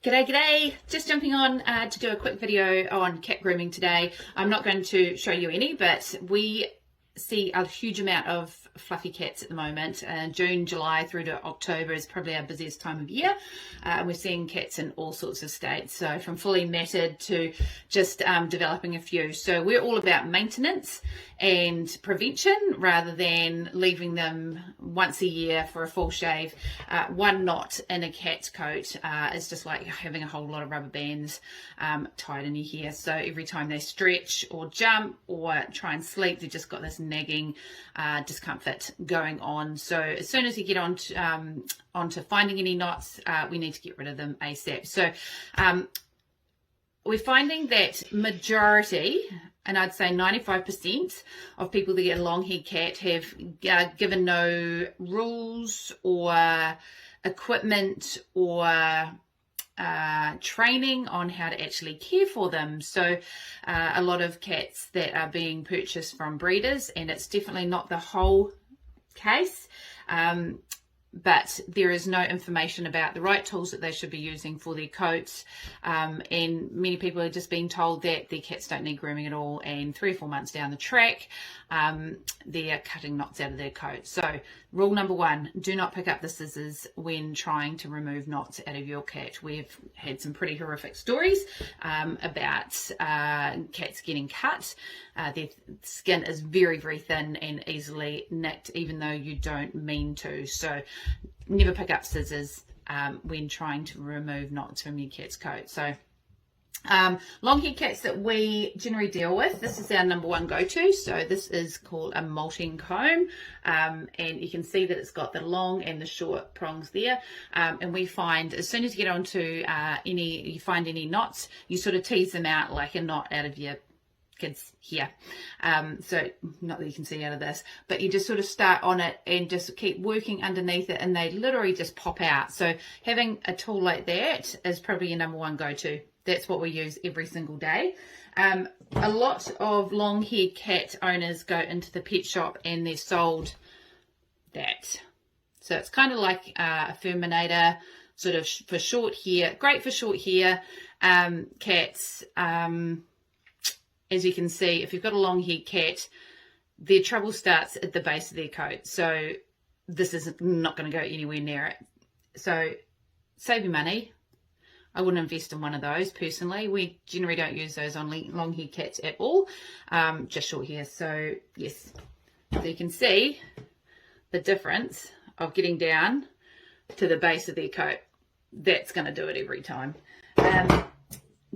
G'day, just jumping on to do a quick video on cat grooming today. I'm not going to show you any, but we see a huge amount of fluffy cats at the moment. June, July through to October is probably our busiest time of year. And we're seeing cats in all sorts of states, so from fully matted to just developing a few. So we're all about maintenance and prevention rather than leaving them once a year for a full shave. One knot in a cat's coat is just like having a whole lot of rubber bands tied in your hair. So every time they stretch or jump or try and sleep, they've just got this nagging discomfort going on. So as soon as you get onto finding any knots, we need to get rid of them ASAP. So we're finding that majority, and I'd say 95% of people that get a long-haired cat have given no rules or equipment or training on how to actually care for them. So a lot of cats that are being purchased from breeders, and it's definitely not the whole case, but there is no information about the right tools that they should be using for their coats, and many people are just being told that their cats don't need grooming at all, and 3 or 4 months down the track they're cutting knots out of their coat. So rule number 1, do not pick up the scissors when trying to remove knots out of your cat. We've had some pretty horrific stories about cats getting cut. Their skin is very, very thin and easily nicked, even though you don't mean to. So never pick up scissors when trying to remove knots from your cat's coat. So long-haired cats that we generally deal with, this is our number 1 go-to. So this is called a molting comb, and you can see that it's got the long and the short prongs there, and we find as soon as you get onto you find any knots, you sort of tease them out like a knot out of your kids here. So not that you can see out of this, but you just sort of start on it and just keep working underneath it, and they literally just pop out. So having a tool like that is probably your number 1 go-to. That's what we use every single day. A lot of long-haired cat owners go into the pet shop and they're sold that. So it's kind of like a Furminator, sort of for short hair, great for short hair cats. As you can see, if you've got a long-haired cat, their trouble starts at the base of their coat. So this is not going to go anywhere near it. So save your money. I wouldn't invest in one of those personally. We generally don't use those on long-haired cats at all, just short hair. So yes, so you can see the difference of getting down to the base of their coat. That's going to do it every time.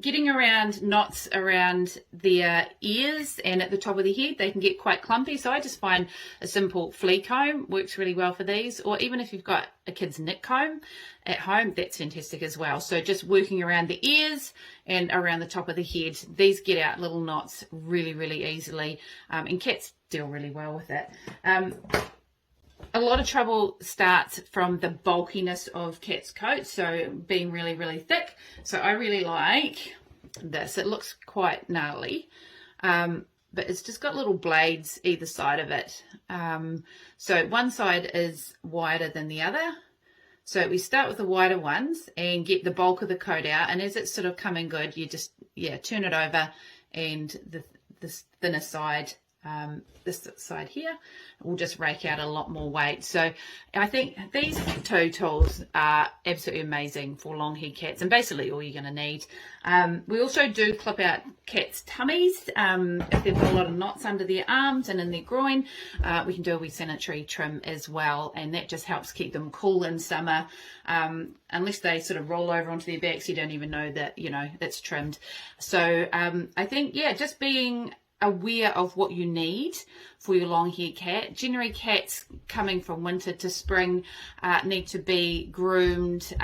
Getting around knots around their ears and at the top of the head, they can get quite clumpy. So I just find a simple flea comb works really well for these. Or even if you've got a kid's knit comb at home, that's fantastic as well. So just working around the ears and around the top of the head, these get out little knots really, really easily. And cats deal really well with it. A lot of trouble starts from the bulkiness of cat's coat, so being really, really thick. So I really like this. It looks quite gnarly, but it's just got little blades either side of it. So one side is wider than the other. So we start with the wider ones and get the bulk of the coat out, and as it's sort of coming good, you just, turn it over, and the thinner side, this side here, will just rake out a lot more weight. So I think these 2 tools are absolutely amazing for long-haired cats, and basically all you're going to need. We also do clip out cats' tummies. If they've got a lot of knots under their arms and in their groin, we can do a wee sanitary trim as well, and that just helps keep them cool in summer. Unless they sort of roll over onto their backs, you don't even know that, it's trimmed. So I think, just being aware of what you need for your long-haired cat. Generally, cats coming from winter to spring need to be groomed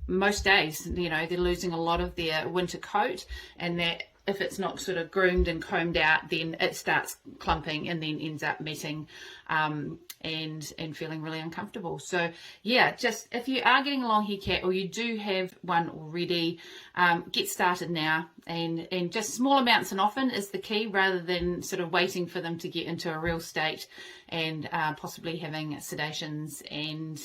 most days. They're losing a lot of their winter coat, and that if it's not sort of groomed and combed out, then it starts clumping and then ends up metting and feeling really uncomfortable. So yeah, just if you are getting a long hair cat, or you do have one already, get started now, and just small amounts and often is the key, rather than sort of waiting for them to get into a real state and possibly having sedations and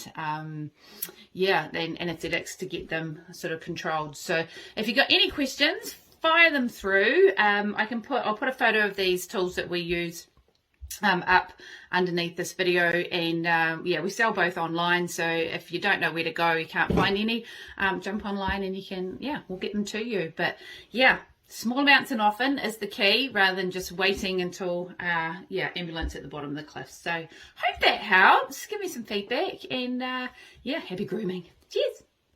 anesthetics to get them sort of controlled. So if you've got any questions, fire them through. I'll put a photo of these tools that we use up underneath this video, and we sell both online, so if you don't know where to go, you can't find any, jump online and you can, we'll get them to you. But yeah, small amounts and often is the key, rather than just waiting until ambulance at the bottom of the cliff. So hope that helps. Give me some feedback, and happy grooming. Cheers.